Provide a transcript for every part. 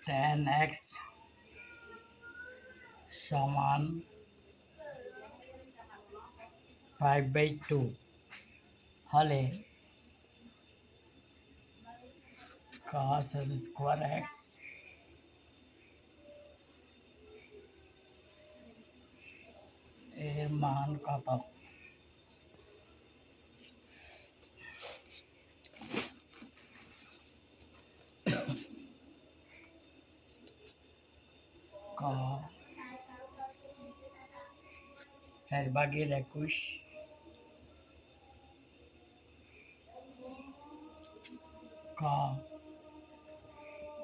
10x সমান 5/2 হলে cos square x এর মান কত? ক 4/21 ক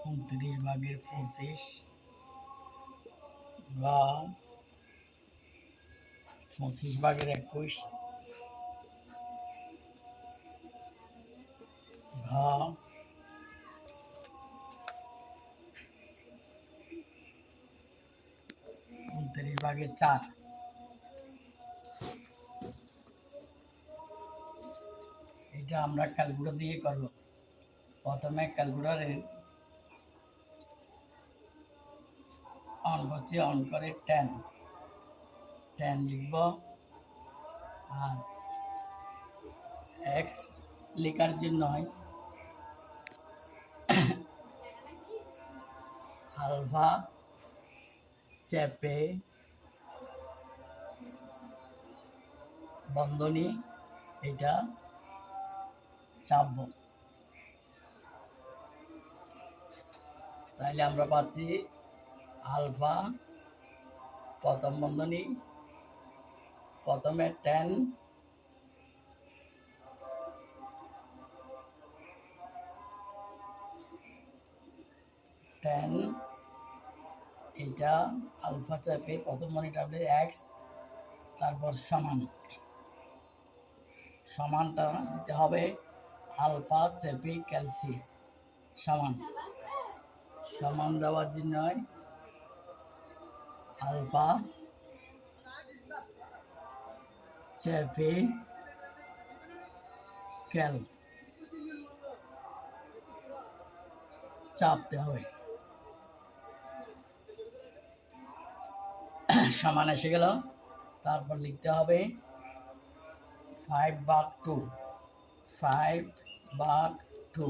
29/25 গ 25/21 ঘ 29/4। এটা আমরা ক্যালকুলেটর দিয়ে করব। প্রথমে ক্যালকুলেটরে অন করছি, অন করে 10 লিখব আর এক্স লেখার জন্য আলফা চেপে বন্ধনী এটা চাপব, তাইলে আমরা পাচ্ছি আলফা প্রথম বন্ধনী প্রথমে 10 এটা আলফা চাপে প্রথম বন্ধনীটা হবে এক্স, তারপর সমানটা দিতে হবে আলফা চেপে ক্যালসি সমান দেওয়ার জন্য আলফা চেপে ক্যাল চাপতে হবে। সমান এসে গেল, তারপর লিখতে হবে 5/2 5/2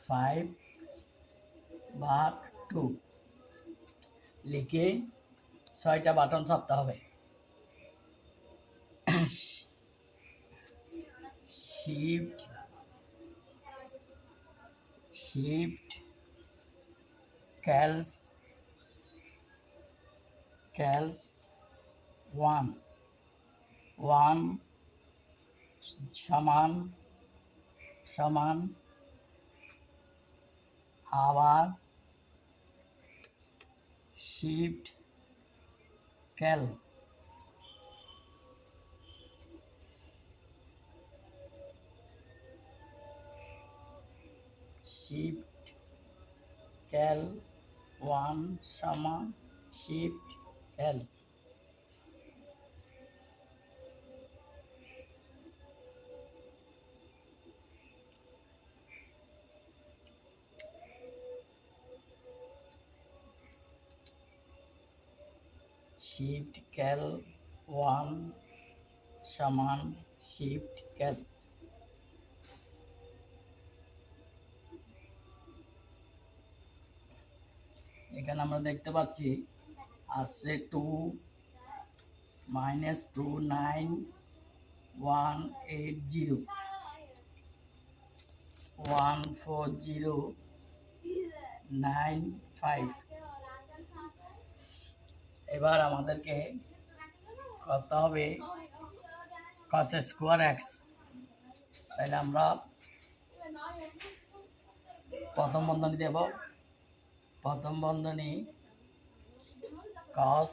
5/2 লিখে 6টা বাটন চাপতে হবে। শিফট ক্যালস 1 সমান আবার শিফট ক্যাল শিফট ক্যাল 1 সমান শিফট ক্যাল শিফট ক্যাল 1 সমান শিফট ক্যাল। এখানে আমরা দেখতে পাচ্ছি আছে 2 - 29180 14095। এবার আমাদেরকে করতে হবে cos স্কোয়ার এক্স। তাহলে আমরা প্রথম বন্ধনী দেব, প্রথম বন্ধনী cos,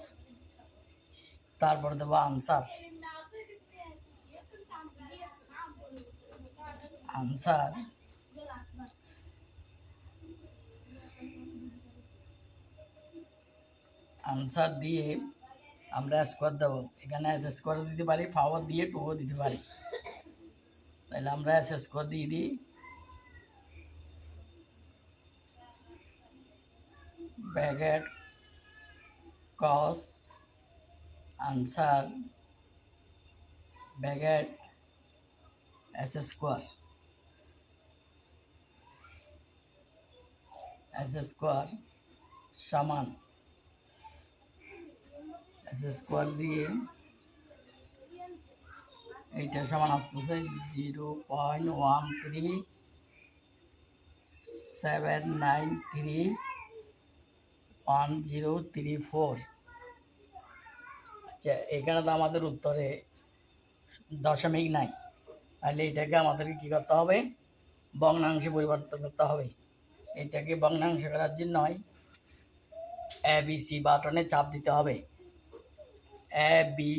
তারপর দেব আনসার আনসার দিয়ে আমরা স্কোয়ার দেবো। এখানে এস স্কোয়ার দিতে পারি, পাওয়ার দিয়ে 2ও দিতে পারি। তাহলে আমরা এস স্কোয়ার দিয়ে দিই ব্র্যাকেট কস আনসার ব্র্যাকেট এস স্কোয়ার সমান এস স্কোয়ার দিয়ে এইটা সমান আসতেছে 0.137931034। আচ্ছা, এখানে তো আমাদের উত্তরে দশমিক নাই, তাহলে এটাকে আমাদেরকে কী করতে হবে? ভগ্নাংশে পরিবর্তন করতে হবে। এটাকে ভগ্নাংশ করার জন্য এ বি সি বাটনে চাপ দিতে হবে। এ বি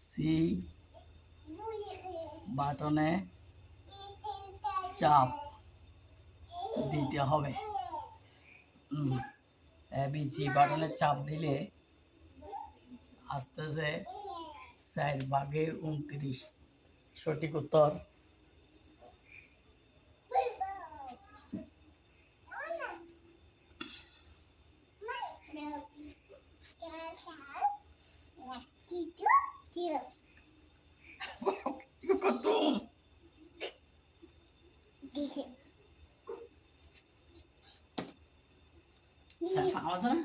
সি বাটনে চাপ দিতে হবে। এ বি সি বাটনে চাপ দিলে আসতেছে 4/29 সঠিক উত্তর। কত আছে না?